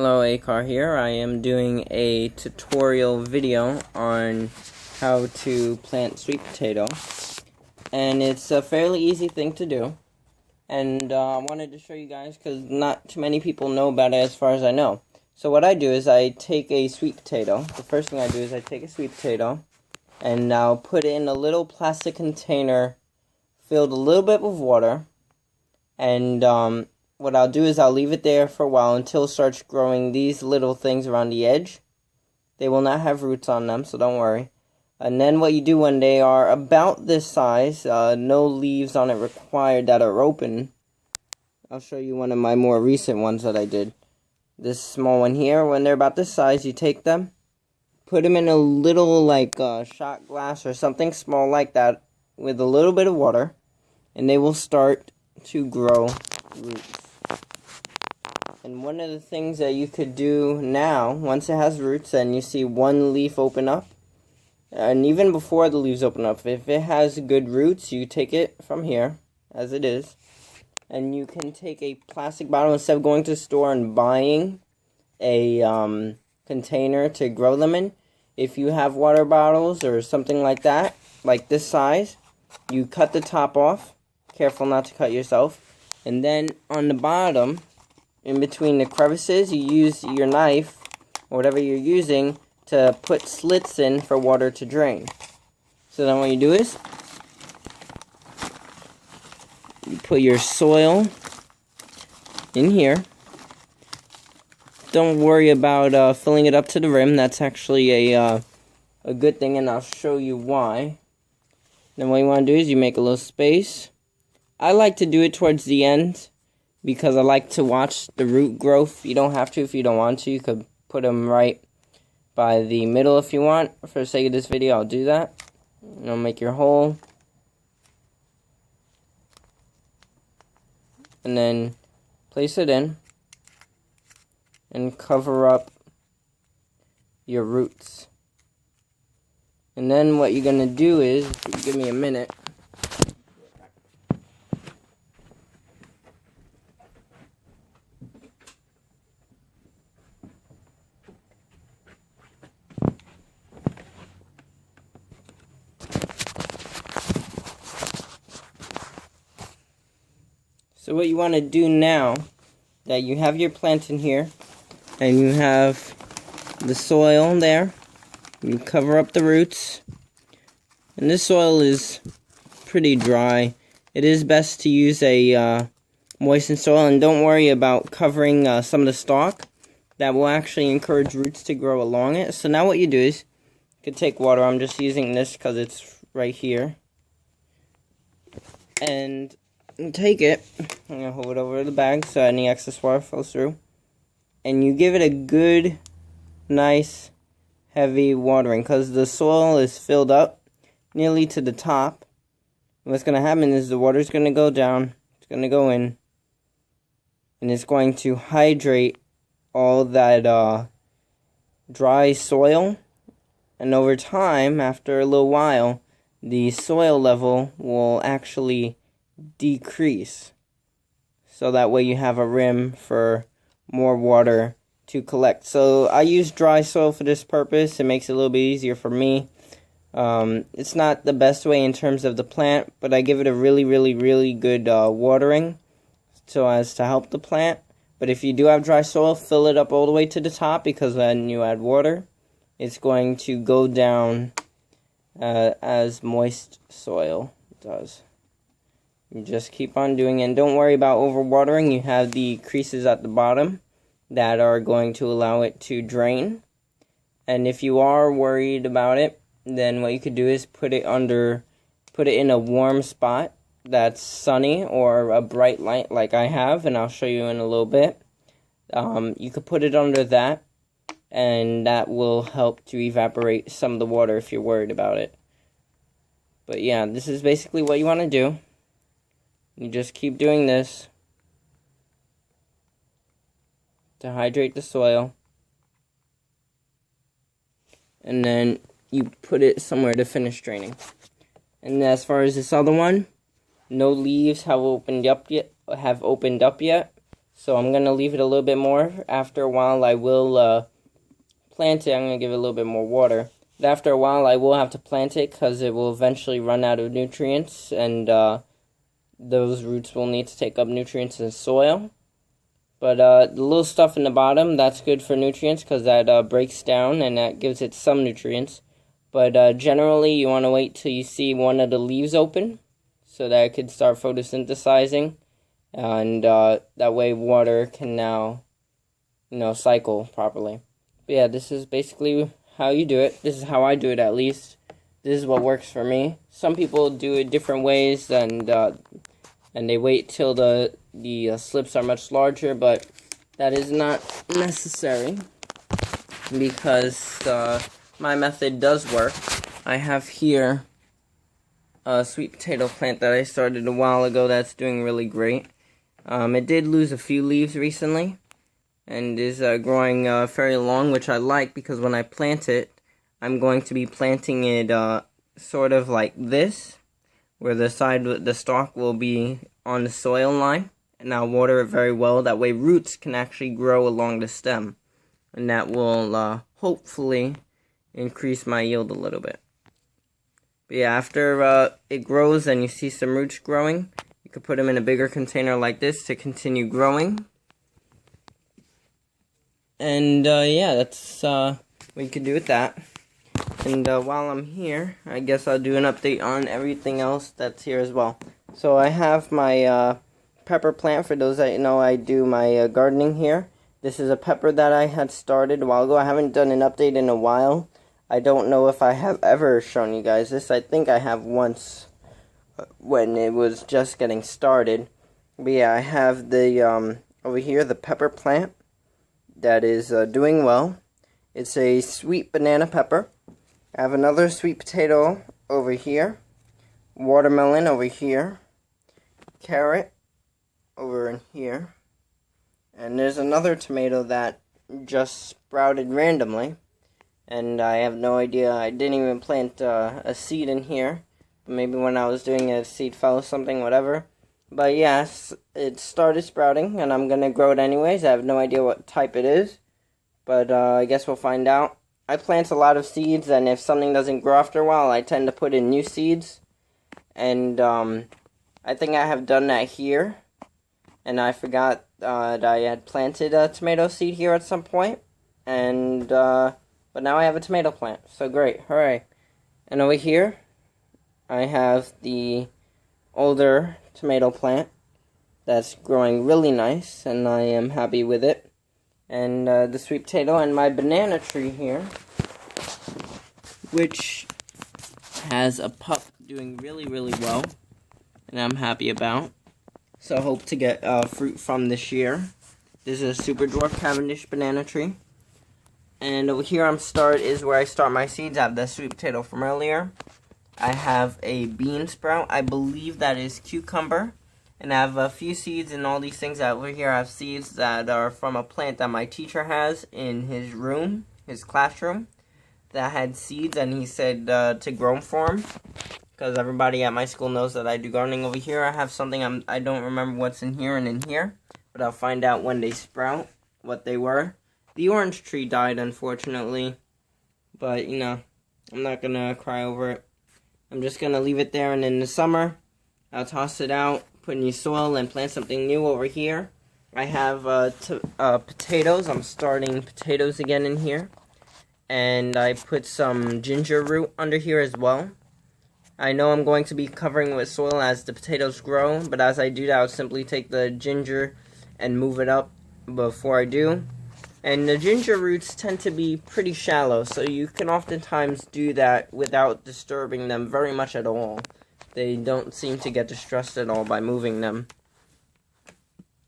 Hello, Acar here. I am doing a tutorial video on how to plant sweet potato, and it's a fairly easy thing to do, and I wanted to show you guys because not too many people know about it as far as I know. So what I do is I take a sweet potato. The first thing I do is I take a sweet potato and I'll put it in a little plastic container filled a little bit with water, and what I'll do is I'll leave it there for a while until it starts growing these little things around the edge. They will not have roots on them, so don't worry. And then what you do when they are about this size, no leaves on it required that are open. I'll show you one of my more recent ones that I did. This small one here, when they're about this size, you take them, put them in a little shot glass or something small like that with a little bit of water, and they will start to grow roots. And one of the things that you could do now, once it has roots and you see one leaf open up, and even before the leaves open up, if it has good roots, you take it from here, as it is, and you can take a plastic bottle instead of going to the store and buying a container to grow them in. If you have water bottles or something like that, like this size, you cut the top off, careful not to cut yourself, and then on the bottom, in between the crevices, you use your knife, or whatever you're using, to put slits in for water to drain. So then what you do is, you put your soil in here. Don't worry about filling it up to the rim. That's actually a good thing, and I'll show you why. Then what you want to do is you make a little space. I like to do it towards the end, because I like to watch the root growth. You don't have to if you don't want to. You could put them right by the middle if you want. For the sake of this video, I'll do that. You'll make your hole. And then place it in. And cover up your roots. And then what you're going to do is, if you give me a minute, so what you want to do now, that you have your plant in here, and you have the soil there, you cover up the roots, and this soil is pretty dry. It is best to use a moistened soil, and don't worry about covering some of the stalk. That will actually encourage roots to grow along it. So now what you do is, you can take water. I'm just using this because it's right here, and take it, I'm going to hold it over the bag so any excess water flows through, and you give it a good, nice, heavy watering, because the soil is filled up nearly to the top. What's going to happen is the water is going to go down, it's going to go in, and it's going to hydrate all that dry soil, and over time, after a little while, the soil level will actually decrease, so that way you have a rim for more water to collect. So I use dry soil for this purpose. It makes it a little bit easier for me. It's not the best way in terms of the plant, but I give it a really good watering so as to help the plant. But if you do have dry soil, fill it up all the way to the top, because when you add water, it's going to go down as moist soil does. You just keep on doing it, and don't worry about overwatering. You have the creases at the bottom that are going to allow it to drain. And if you are worried about it, then what you could do is put it in a warm spot that's sunny or a bright light like I have, and I'll show you in a little bit. You could put it under that, and that will help to evaporate some of the water if you're worried about it. But yeah, this is basically what you want to do. You just keep doing this to hydrate the soil, and then you put it somewhere to finish draining. And as far as this other one, no leaves have opened up yet. So I'm going to leave it a little bit more. After a while, I will plant it. I'm going to give it a little bit more water. But after a while, I will have to plant it because it will eventually run out of nutrients, and those roots will need to take up nutrients in the soil. But the little stuff in the bottom, that's good for nutrients because that breaks down and that gives it some nutrients. But generally, you want to wait till you see one of the leaves open so that it can start photosynthesizing. And that way water can now, cycle properly. But yeah, this is basically how you do it. This is how I do it, at least. This is what works for me. Some people do it different ways, and they wait till the slips are much larger, but that is not necessary because my method does work. I have here a sweet potato plant that I started a while ago that's doing really great. It did lose a few leaves recently and is growing very long, which I like because when I plant it, I'm going to be planting it sort of like this, where the stalk will be on the soil line, and I'll water it very well. That way roots can actually grow along the stem, and that will hopefully increase my yield a little bit. But yeah, after it grows and you see some roots growing, you could put them in a bigger container like this to continue growing. And yeah, that's what you could do with that. And while I'm here, I guess I'll do an update on everything else that's here as well. So I have my pepper plant. For those that know, I do my gardening here. This is a pepper that I had started a while ago. I haven't done an update in a while. I don't know if I have ever shown you guys this. I think I have once when it was just getting started. But yeah, I have the over here the pepper plant that is doing well. It's a sweet banana pepper. I have another sweet potato over here, watermelon over here, carrot over in here, and there's another tomato that just sprouted randomly, and I have no idea. I didn't even plant a seed in here. Maybe when I was doing a seed fell or something, whatever. But yes, it started sprouting, and I'm going to grow it anyways. I have no idea what type it is, but I guess we'll find out. I plant a lot of seeds, and if something doesn't grow after a while, I tend to put in new seeds. And I think I have done that here. And I forgot that I had planted a tomato seed here at some point. And but now I have a tomato plant. So great, hooray. And over here, I have the older tomato plant that's growing really nice, and I am happy with it. And the sweet potato and my banana tree here, which has a pup doing really, really well, and I'm happy about. So I hope to get fruit from this year. This is a Super Dwarf Cavendish banana tree. And over here is where I start my seeds. I have the sweet potato from earlier. I have a bean sprout. I believe that is cucumber. And I have a few seeds and all these things. Over here I have seeds that are from a plant that my teacher has in his room, his classroom, that had seeds, and he said to grow them for him. Because everybody at my school knows that I do gardening. Over here I have something, I don't remember what's in here and in here, but I'll find out when they sprout what they were. The orange tree died, unfortunately, but I'm not going to cry over it. I'm just going to leave it there, and in the summer, I'll toss it out, put new soil, and plant something new over here. I have potatoes. I'm starting potatoes again in here. And I put some ginger root under here as well. I know I'm going to be covering with soil as the potatoes grow, but as I do that, I'll simply take the ginger and move it up before I do. And the ginger roots tend to be pretty shallow, so you can oftentimes do that without disturbing them very much at all. They don't seem to get distressed at all by moving them.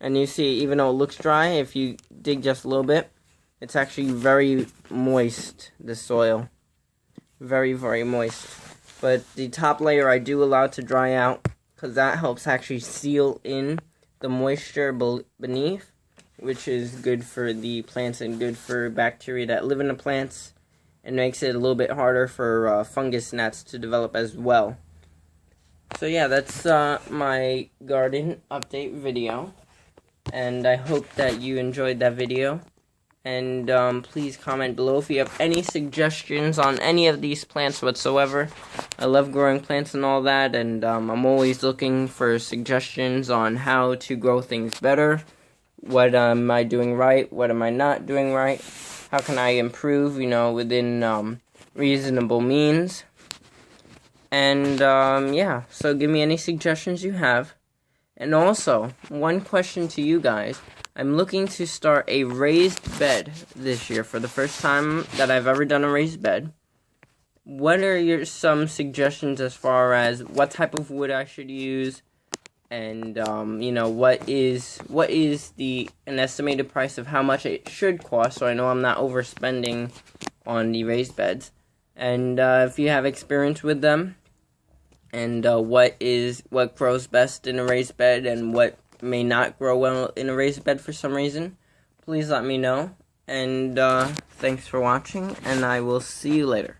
And you see, even though it looks dry, if you dig just a little bit, it's actually very moist, the soil. Very, very moist. But the top layer I do allow to dry out, because that helps actually seal in the moisture beneath, which is good for the plants and good for bacteria that live in the plants, and makes it a little bit harder for fungus gnats to develop as well. So yeah, that's my garden update video. And I hope that you enjoyed that video. And please comment below if you have any suggestions on any of these plants whatsoever. I love growing plants and all that, and I'm always looking for suggestions on how to grow things better. What am I doing right? What am I not doing right? How can I improve, within reasonable means? And yeah, so give me any suggestions you have. And also, one question to you guys. I'm looking to start a raised bed this year for the first time that I've ever done a raised bed. What are some suggestions as far as what type of wood I should use, and what is an estimated price of how much it should cost, so I know I'm not overspending on the raised beds, and if you have experience with them, and what grows best in a raised bed and what may not grow well in a raised bed for some reason, please let me know. And thanks for watching, and I will see you later.